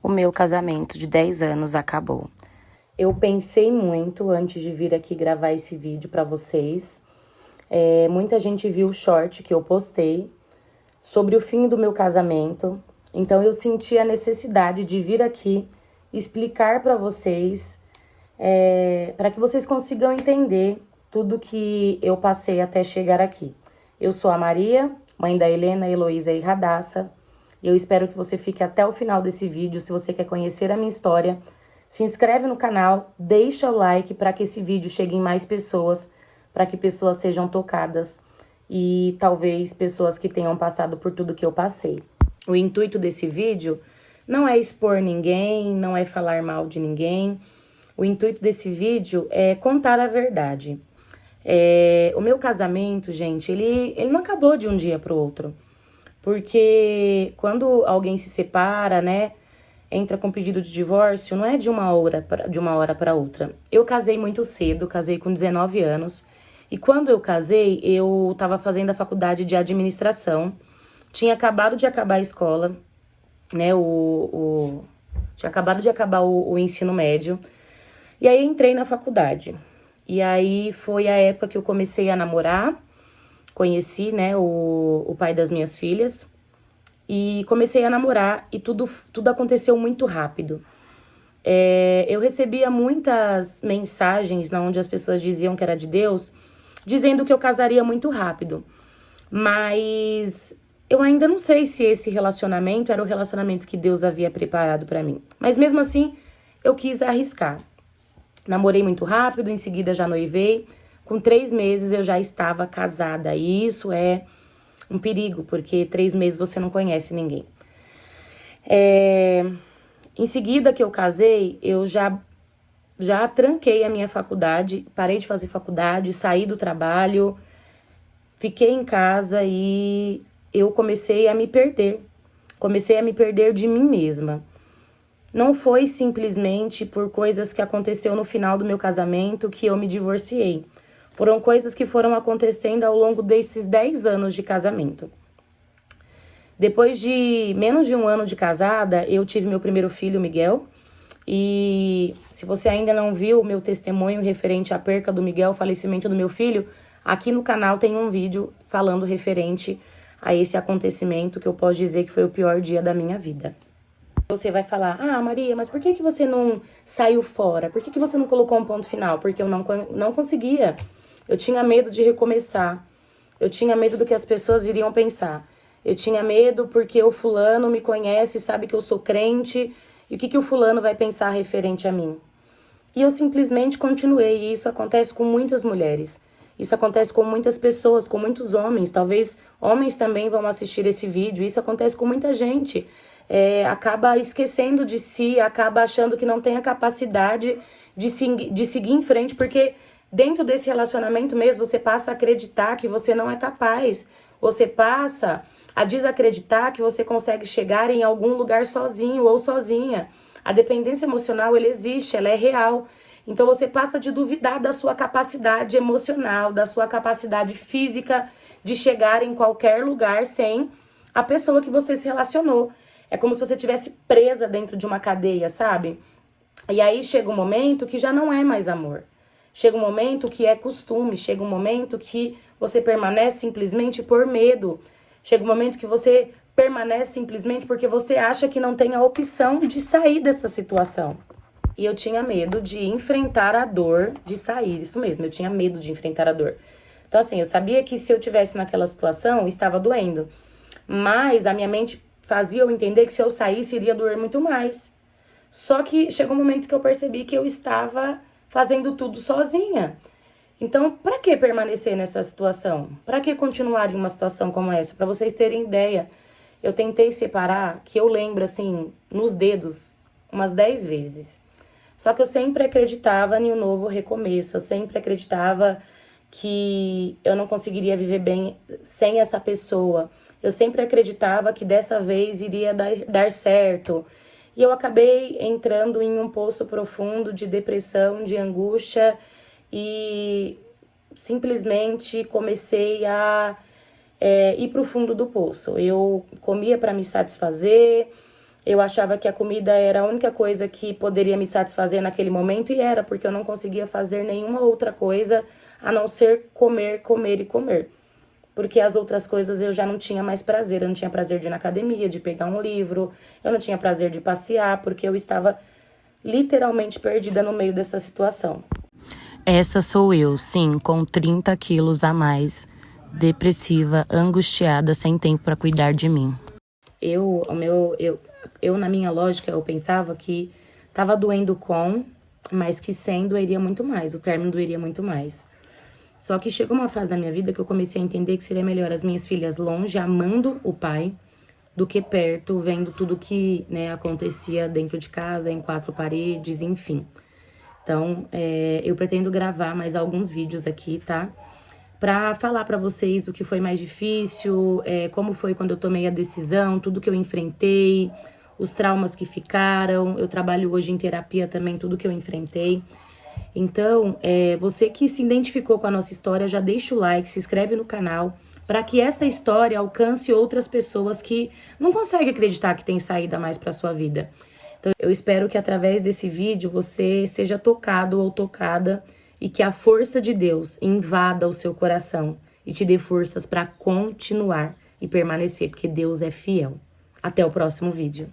o meu casamento de 10 anos acabou. Eu pensei muito antes de vir aqui gravar esse vídeo pra vocês. Muita gente viu o short que eu postei sobre o fim do meu casamento. Então eu senti a necessidade de vir aqui explicar pra vocês, para que vocês consigam entender tudo que eu passei até chegar aqui. Eu sou a Maria, mãe da Helena, Heloísa e Radassa. E eu espero que você fique até o final desse vídeo. Se você quer conhecer a minha história, se inscreve no canal, deixa o like para que esse vídeo chegue em mais pessoas, para que pessoas sejam tocadas e talvez pessoas que tenham passado por tudo que eu passei. O intuito desse vídeo não é expor ninguém, não é falar mal de ninguém. O intuito desse vídeo é contar a verdade. O meu casamento, gente, ele não acabou de um dia para o outro. Porque quando alguém se separa, né, entra com pedido de divórcio, não é de uma hora para outra. Eu casei muito cedo, casei com 19 anos. E quando eu casei, eu estava fazendo a faculdade de administração. Tinha acabado de acabar a escola, né, tinha acabado de acabar o ensino médio. E aí entrei na faculdade. E aí foi a época que eu comecei a namorar. Conheci, né, o pai das minhas filhas e comecei a namorar e tudo aconteceu muito rápido. Eu recebia muitas mensagens onde as pessoas diziam que era de Deus, dizendo que eu casaria muito rápido. Mas eu ainda não sei se esse relacionamento era o relacionamento que Deus havia preparado para mim. Mas mesmo assim, eu quis arriscar. Namorei muito rápido, em seguida já noivei. Com 3 meses eu já estava casada. E isso é um perigo, porque 3 meses você não conhece ninguém. Em seguida que eu casei, eu já tranquei a minha faculdade, parei de fazer faculdade, saí do trabalho, fiquei em casa e eu comecei a me perder. Comecei a me perder de mim mesma. Não foi simplesmente por coisas que aconteceu no final do meu casamento que eu me divorciei. Foram coisas que foram acontecendo ao longo desses 10 anos de casamento. Depois de menos de um ano de casada, eu tive meu primeiro filho, Miguel. E se você ainda não viu o meu testemunho referente à perca do Miguel, o falecimento do meu filho, aqui no canal tem um vídeo falando referente a esse acontecimento que eu posso dizer que foi o pior dia da minha vida. Você vai falar, ah, Maria, mas por que você não saiu fora? Por que você não colocou um ponto final? Porque eu não conseguia. Eu tinha medo de recomeçar. Eu tinha medo do que as pessoas iriam pensar. Eu tinha medo porque o fulano me conhece, sabe que eu sou crente. E o que o fulano vai pensar referente a mim? E eu simplesmente continuei. E isso acontece com muitas mulheres. Isso acontece com muitas pessoas, com muitos homens. Talvez homens também vão assistir esse vídeo. Isso acontece com muita gente. Acaba esquecendo de si, acaba achando que não tem a capacidade de seguir em frente, porque dentro desse relacionamento mesmo, você passa a acreditar que você não é capaz. Você passa a desacreditar que você consegue chegar em algum lugar sozinho ou sozinha. A dependência emocional, ela existe, ela é real. Então você passa de duvidar da sua capacidade emocional, da sua capacidade física de chegar em qualquer lugar sem a pessoa que você se relacionou. É como se você estivesse presa dentro de uma cadeia, sabe? E aí chega um momento que já não é mais amor. Chega um momento que é costume. Chega um momento que você permanece simplesmente por medo. Chega um momento que você permanece simplesmente porque você acha que não tem a opção de sair dessa situação. E eu tinha medo de enfrentar a dor de sair. Isso mesmo, eu tinha medo de enfrentar a dor. Então assim, eu sabia que se eu tivesse naquela situação, estava doendo. Mas a minha mente fazia eu entender que se eu saísse, iria doer muito mais. Só que chegou um momento que eu percebi que eu estava fazendo tudo sozinha. Então, para que permanecer nessa situação? Para que continuar em uma situação como essa? Para vocês terem ideia, eu tentei separar, que eu lembro, assim, nos dedos, umas 10 vezes. Só que eu sempre acreditava em um novo recomeço. Eu sempre acreditava que eu não conseguiria viver bem sem essa pessoa. Eu sempre acreditava que dessa vez iria dar certo. E eu acabei entrando em um poço profundo de depressão, de angústia e simplesmente comecei a ir para o fundo do poço. Eu comia para me satisfazer, Eu achava que a comida era a única coisa que poderia me satisfazer naquele momento, e era, porque eu não conseguia fazer nenhuma outra coisa a não ser comer, comer e comer. Porque as outras coisas eu já não tinha mais prazer. Eu não tinha prazer de ir na academia, de pegar um livro, eu não tinha prazer de passear, porque eu estava literalmente perdida no meio dessa situação. Essa sou eu, sim, com 30 quilos a mais, depressiva, angustiada, sem tempo para cuidar de mim. Eu, na minha lógica, eu pensava que tava doendo mas que sem doeria muito mais, o término doeria muito mais. Só que chegou uma fase da minha vida que eu comecei a entender que seria melhor as minhas filhas longe, amando o pai, do que perto, vendo tudo que, né, acontecia dentro de casa, em quatro paredes, enfim. Então, eu pretendo gravar mais alguns vídeos aqui, tá? Pra falar pra vocês o que foi mais difícil, como foi quando eu tomei a decisão, tudo que eu enfrentei, os traumas que ficaram. Eu trabalho hoje em terapia também, tudo que eu enfrentei. Então, você que se identificou com a nossa história, já deixa o like, se inscreve no canal, para que essa história alcance outras pessoas que não conseguem acreditar que tem saída mais para sua vida. Então, eu espero que através desse vídeo você seja tocado ou tocada e que a força de Deus invada o seu coração e te dê forças para continuar e permanecer, porque Deus é fiel. Até o próximo vídeo.